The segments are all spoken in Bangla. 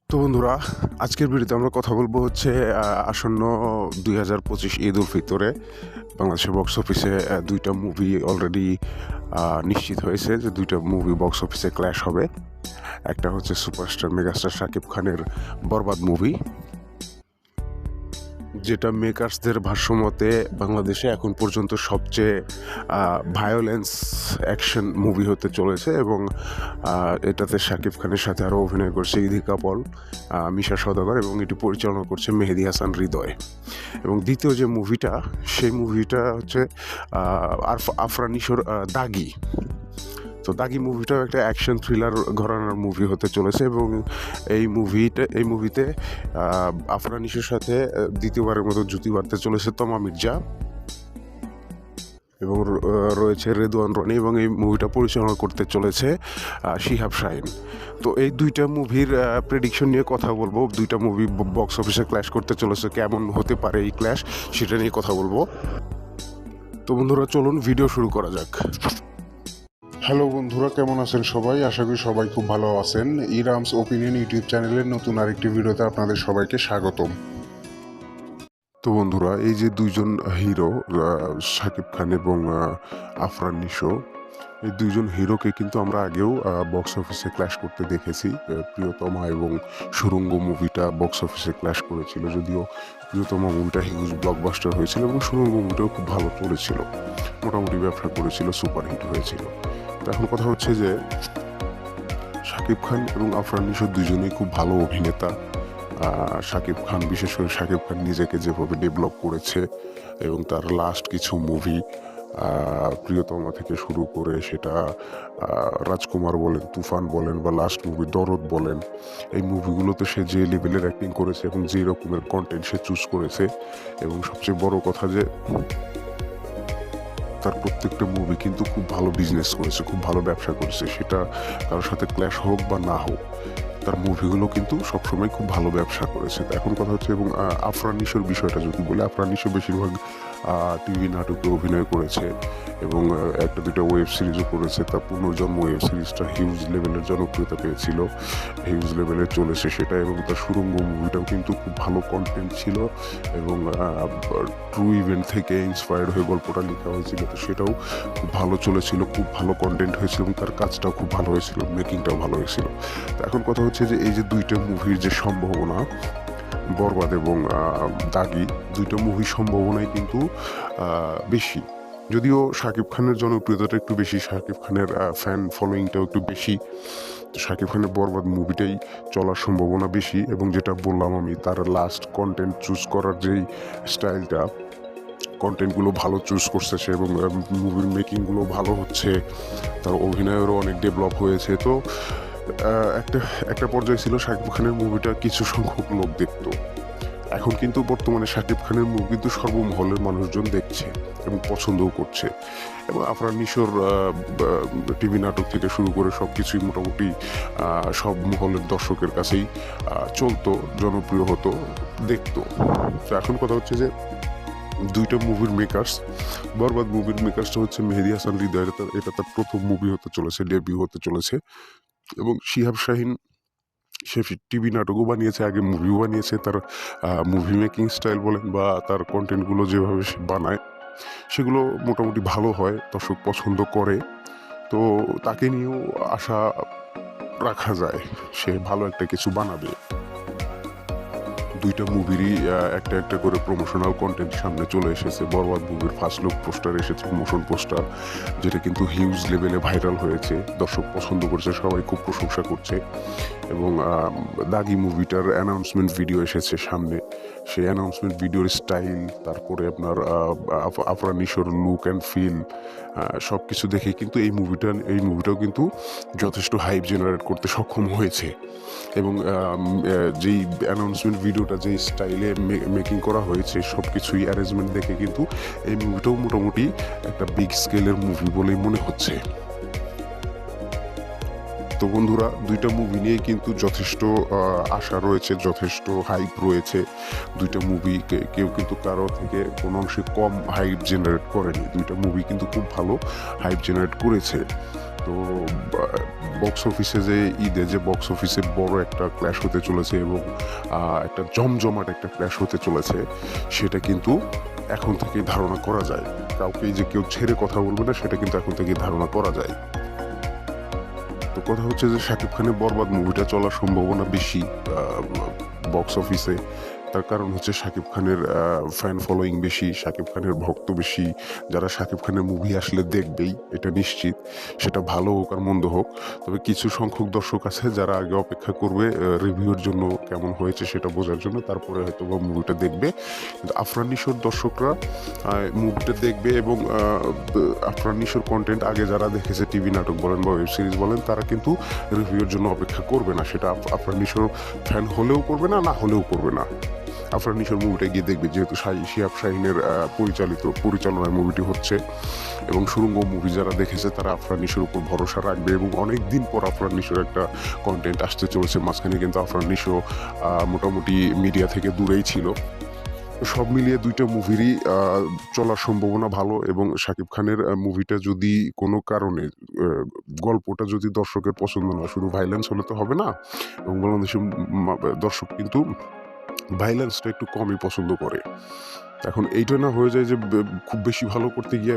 তো বন্ধুরা, আজকের ভিডিওতে আমরা কথা বলবো হচ্ছে আসন্ন 2025 ঈদ উল ফিতরে বাংলাদেশের বক্স অফিসে দুইটা মুভি অলরেডি নিশ্চিত হয়েছে যে দুইটা মুভি বক্স অফিসে ক্ল্যাশ হবে। একটা হচ্ছে সুপারস্টার মেগাস্টার শাকিব খানের বরবাদ মুভি, যেটা মেকার্সদের ভাষ্যমতে বাংলাদেশে এখন পর্যন্ত সবচেয়ে ভায়োলেন্স অ্যাকশন মুভি হতে চলেছে এবং এটাতে শাকিব খানের সাথে আরও অভিনয় করছে ইদিকা পল, মিশা সওদাগর এবং এটি পরিচালনা করছে মেহেদী হাসান হৃদয়। এবং দ্বিতীয় যে মুভিটা, সেই মুভিটা হচ্ছে আফরান নিশোর দাগি। তো দাগি মুভিটাও একটা অ্যাকশন থ্রিলার ঘরানার মুভি হতে চলেছে এবং এই মুভিতে আফরান নিশোর সাথে দ্বিতীয়বারের মতো জুটি বাঁধতে চলেছে তমা মির্জা এবং রয়েছে রেদওয়ান রনি এবং এই মুভিটা পরিচালনা করতে চলেছে শিহাব শাহিন। তো এই দুইটা মুভির প্রেডিকশন নিয়ে কথা বলবো। দুইটা মুভি বক্স অফিসে ক্ল্যাশ করতে চলেছে, কেমন হতে পারে এই ক্ল্যাশ সেটা নিয়ে কথা বলবো। তো বন্ধুরা, চলুন ভিডিও শুরু করা যাক। হ্যালো বন্ধুরা, কেমন আছেন সবাই? আশা করি সবাই খুব ভালো আছেন। ইরামস ওপিনিয়ন ইউটিউব চ্যানেলের নতুন আরেকটি ভিডিওতে আপনাদের সবাইকে স্বাগতম। তো বন্ধুরা, এই যে দুইজন হিরো শাকিব খান এবং আফরান নিশো, এই দুইজন হিরোকে কিন্তু আমরা আগেও বক্স অফিসে ক্ল্যাশ করতে দেখেছি। প্রিয়তমা এবং সুড়ঙ্গ মুভিটা বক্স অফিসে ক্ল্যাশ করেছিল, যদিও প্রিয়তমা মুভিটা হিউজ ব্লকবাস্টার হয়েছিল এবং সুড়ঙ্গ মুভিটাও খুব ভালো চলেছিল, মোটামুটি ব্যবসা করেছিল, সুপারহিট হয়েছিল। তো এখন কথা হচ্ছে যে শাকিব খান এবং আফরান নিশো দুজনেই খুব ভালো অভিনেতা। শাকিব খান, বিশেষ করে শাকিব খান নিজেকে যেভাবে ডেভেলপ করেছে এবং তার লাস্ট কিছু মুভি, প্রিয়তমা থেকে শুরু করে সেটা রাজকুমার বলেন, তুফান বলেন বা লাস্ট মুভি দরদ বলেন, এই মুভিগুলোতে সে যে লেভেলের অ্যাক্টিং করেছে এবং যে রকমের কন্টেন্ট সে চুজ করেছে, এবং সবচেয়ে বড় কথা যে তার প্রত্যেকটা মুভি কিন্তু খুব ভালো বিজনেস করেছে, খুব ভালো ব্যবসা করেছে। সেটা কারোর সাথে ক্ল্যাশ হোক বা না হোক, তার মুভিগুলো কিন্তু সবসময় খুব ভালো ব্যবসা করেছে। তো এখন কথা হচ্ছে, এবং আফরান নিশোর বিষয়টা যদি বলি, আফরান নিশো বেশিরভাগ টিভি নাটকে অভিনয় করেছে এবং একটা দুটো ওয়েব সিরিজও করেছে। তার পুনর্জন্ম ওয়েব সিরিজটা হিউজ লেভেলের জনপ্রিয়তা পেয়েছিল, হিউজ লেভেলে চলেছে সেটা, এবং তার সুড়ঙ্গ মুভিটাও কিন্তু খুব ভালো কন্টেন্ট ছিল এবং ট্রু ইভেন্ট থেকে ইন্সপায়ার্ড হয়ে গল্পটা লেখা হয়েছিল। তো সেটাও খুব ভালো চলেছিল, খুব ভালো কন্টেন্ট হয়েছিল এবং তার কাজটাও খুব ভালো হয়েছিল, মেকিংটাও ভালো হয়েছিল। তো এখন কথা হচ্ছে যে এই যে দুইটা মুভির যে সম্ভাবনা, বরবাদ এবং দাগি, দুইটা মুভির সম্ভাবনাই কিন্তু বেশি। যদিও শাকিব খানের জনপ্রিয়তাটা একটু বেশি, শাকিব খানের ফ্যান ফলোয়িংটাও একটু বেশি, তো শাকিব খানের বরবাদ মুভিটাই চলার সম্ভাবনা বেশি। এবং যেটা বললাম আমি, তার লাস্ট কন্টেন্ট চুজ করার যেই স্টাইলটা, কন্টেন্টগুলো ভালো চুজ করছে সে এবং মুভির মেকিংগুলো ভালো হচ্ছে, তার অভিনয়েরও অনেক ডেভেলপ হয়েছে। তো একটা পর্যায়ে ছিল শাকিব খানের মুভিটা কিছু সংখ্যক লোক দেখতো, এখন কিন্তু বর্তমানে শাকিব খানের মুভি কিন্তু সর্বমহলের মানুষজন দেখছে এবং পছন্দও করছে। এবং আফরান নিশোর টিভি নাটক থেকে শুরু করে সব কিছুই মোটামুটি সব মহলের দর্শকের কাছেই চলতো, জনপ্রিয় হতো, দেখতো। তো এখন কথা হচ্ছে যে দুইটা মুভির মেকার্স, বরবাদ মুভির মেকার্সটা হচ্ছে মেহেদী হাসান হৃদয়, এটা তার প্রথম মুভি হতে চলেছে, ডেবিউ হতে চলেছে। এবং শিহাব শাহিন, সে টিভি নাটকও বানিয়েছে, আগে মুভিও বানিয়েছে। তার মুভি মেকিং স্টাইল বলেন বা তার কন্টেন্টগুলো যেভাবে সে বানায়, সেগুলো মোটামুটি ভালো হয়, দর্শক পছন্দ করে। তো তাকে নিয়েও আশা রাখা যায় সে ভালো একটা কিছু বানাবে। দুইটা মুভিরই একটা একটা করে প্রমোশনাল কন্টেন্ট সামনে চলে এসেছে। বরবাদ মুভির ফার্স্ট লুক পোস্টার এসেছে, প্রমোশন পোস্টার, যেটা কিন্তু হিউজ লেভেলে ভাইরাল হয়েছে, দর্শক পছন্দ করছে, সবাই খুব প্রশংসা করছে। এবং দাগি মুভিটার অ্যানাউন্সমেন্ট ভিডিও এসেছে সামনে, সেই অ্যানাউন্সমেন্ট ভিডিওর স্টাইল, তারপরে আপনার আফরান নিশোর লুক অ্যান্ড ফিল, সব কিছু দেখে কিন্তু এই মুভিটাও কিন্তু যথেষ্ট হাইপ জেনারেট করতে সক্ষম হয়েছে। এবং যেই অ্যানাউন্সমেন্ট ভিডিওটা যেই স্টাইলে মেকিং করা হয়েছে, সব কিছুই অ্যারেঞ্জমেন্ট দেখে কিন্তু এই মুভিটাও মোটামুটি একটা বিগ স্কেলের মুভি বলেই মনে হচ্ছে। তো বন্ধুরা, দুইটা মুভি নিয়ে কিন্তু যথেষ্ট আশা রয়েছে, যথেষ্ট হাইপ রয়েছে। দুইটা মুভি কেউ কিন্তু কারো থেকে কোনো অংশে কম হাইপ জেনারেট করেনি, দুইটা মুভি কিন্তু খুব ভালো হাইপ জেনারেট করেছে। তো বক্স অফিসে যে ঈদে যে বক্স অফিসে বড় একটা ক্ল্যাশ হতে চলেছে এবং একটা জমজমাট একটা ক্ল্যাশ হতে চলেছে, সেটা কিন্তু এখন থেকেই ধারণা করা যায়। কাউকেই যে কেউ ছেড়ে কথা বলবে না সেটা কিন্তু এখন থেকেই ধারণা করা যায়। তো কথা হচ্ছে যে শাকিব খানের বরবাদ মুভিটা চলার সম্ভাবনা বেশি বক্স অফিসে। তার কারণ হচ্ছে শাকিব খানের ফ্যান ফলোয়িং বেশি, শাকিব খানের ভক্ত বেশি, যারা শাকিব খানের মুভি আসলে দেখবেই এটা নিশ্চিত, সেটা ভালো হোক আর মন্দ হোক। তবে কিছু সংখ্যক দর্শক আছে যারা আগে অপেক্ষা করবে রিভিউর জন্য, কেমন হয়েছে সেটা বোঝার জন্য, তারপরে হয়তো বা মুভিটা দেখবে। কিন্তু আফরান নিশোর দর্শকরা মুভিটা দেখবে এবং আফরান নিশোর কন্টেন্ট আগে যারা দেখেছে, টিভি নাটক বলেন বা ওয়েব সিরিজ বলেন, তারা কিন্তু রিভিউর জন্য অপেক্ষা করবে না। সেটা আফরান নিশোর ফ্যান হলেও করবে না, না হলেও করবে না। আফরান নিশোর মুভিটা গিয়ে দেখবে, যেহেতু শিহাব শাহীনের পরিচালনায় মুভিটি হচ্ছে এবং সুড়ঙ্গ মুভি যারা দেখেছে তারা আফরান নিশোর উপর ভরসা রাখবে এবং অনেক দিন পর আফরান নিশোর একটা কন্টেন্ট আসতে চলেছে। মাঝখানে কিন্তু আফরান নিশো মোটামুটি মিডিয়া থেকে দূরেই ছিল। সব মিলিয়ে দুইটা মুভিরই চলার সম্ভাবনা ভালো এবং শাকিব খানের মুভিটা যদি কোনো কারণে গল্পটা যদি দর্শকের পছন্দ না, শুধু ভাইলেন্স হলে তো হবে না, এবং বাংলাদেশের দর্শক কিন্তু ভাইলেন্সটা একটু কমই পছন্দ করে। এখন এইটা না হয়ে যায় যে খুব বেশি ভালো করতে গিয়ে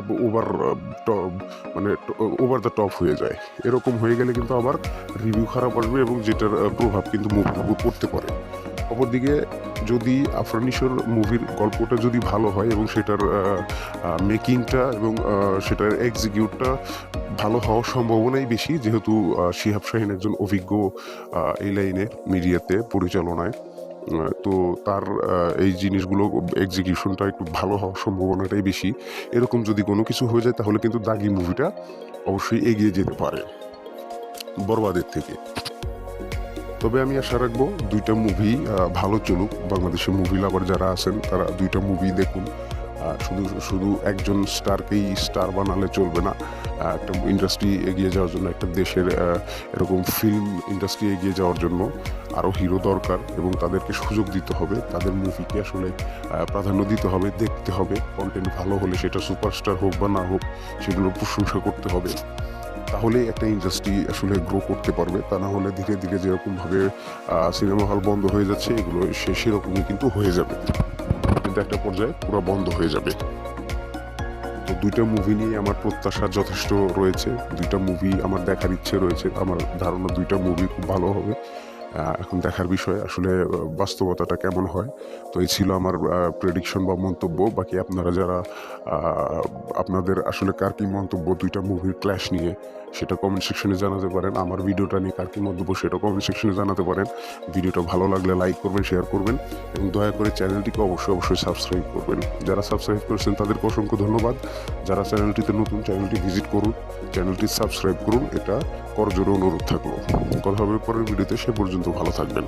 ওভার দ্য টপ হয়ে যায়। এরকম হয়ে গেলে কিন্তু আবার রিভিউ খারাপ আসবে এবং যেটার প্রভাব কিন্তু মুভির উপর পড়তে পারে। অপরদিকে যদি আফরান নিশোর মুভির গল্পটা যদি ভালো হয় এবং সেটার মেকিংটা এবং সেটার এক্সিকিউটটা ভালো হওয়ার সম্ভাবনাই বেশি, যেহেতু শিহাব শাহীন একজন অভিজ্ঞ এই লাইনে মিডিয়াতে পরিচালনায়। তো তার এই জিনিসগুলো এক্সিকিউশনটা একটু ভালো হওয়ার সম্ভাবনাটাই বেশি। এরকম যদি কোনো কিছু হয়ে যায় তাহলে কিন্তু দাগি মুভিটা অবশ্যই এগিয়ে যেতে পারে বরবাদের থেকে। তবে আমি আশা রাখবো দুইটা মুভি ভালো চলুক। বাংলাদেশের মুভি লাভার যারা আছেন তারা দুইটা মুভি দেখুন। শুধু একজন স্টারকেই স্টার বানালে চলবে না। একটা ইন্ডাস্ট্রি এগিয়ে যাওয়ার জন্য, একটা দেশের এরকম ফিল্ম ইন্ডাস্ট্রি এগিয়ে যাওয়ার জন্য আরও হিরো দরকার এবং তাদেরকে সুযোগ দিতে হবে। তাদের মুভিকে আসলে প্রাধান্য দিতে হবে, দেখতে হবে। কন্টেন্ট ভালো হলে সেটা সুপারস্টার হোক বা না হোক সেগুলোর প্রশংসা করতে হবে। তাহলে একটা ইন্ডাস্ট্রি আসলে গ্রো করতে পারবে। তা না হলে ধীরে ধীরে যেরকমভাবে সিনেমা হল বন্ধ হয়ে যাচ্ছে, এগুলো সেরকমই কিন্তু হয়ে যাবে, কিন্তু একটা পর্যায়ে পুরো বন্ধ হয়ে যাবে। তো দুইটা মুভি নিয়ে আমার প্রত্যাশা যথেষ্ট রয়েছে, দুইটা মুভি আমার দেখার ইচ্ছে রয়েছে। আমার ধারণা দুইটা মুভি খুব ভালো হবে। এখন দেখার বিষয় আসলে বাস্তবতাটা কেমন হয়। তো এই ছিল আমার প্রেডিকশন বা মন্তব্য। বাকি আপনারা যারা আপনাদের আসলে কার কী মন্তব্য দুইটা মুভির ক্ল্যাশ নিয়ে, সেটা কমেন্ট সেকশনে জানাতে পারেন। আমার ভিডিওটা নিয়ে কার কী মন্তব্য সেটা কমেন্ট সেকশনে জানাতে পারেন। ভিডিওটা ভালো লাগলে লাইক করবেন, শেয়ার করবেন এবং দয়া করে চ্যানেলটিকে অবশ্যই সাবস্ক্রাইব করবেন। যারা সাবস্ক্রাইব করেছেন তাদেরকে অসংখ্য ধন্যবাদ। যারা চ্যানেলটিতে নতুন, চ্যানেলটি ভিজিট করুন, চ্যানেলটি সাবস্ক্রাইব করুন। এটা করজোড়ে অনুরোধ থাকলো। কথা হবে পরের ভিডিওতে, সে পর্যন্ত ভালো থাকবেন।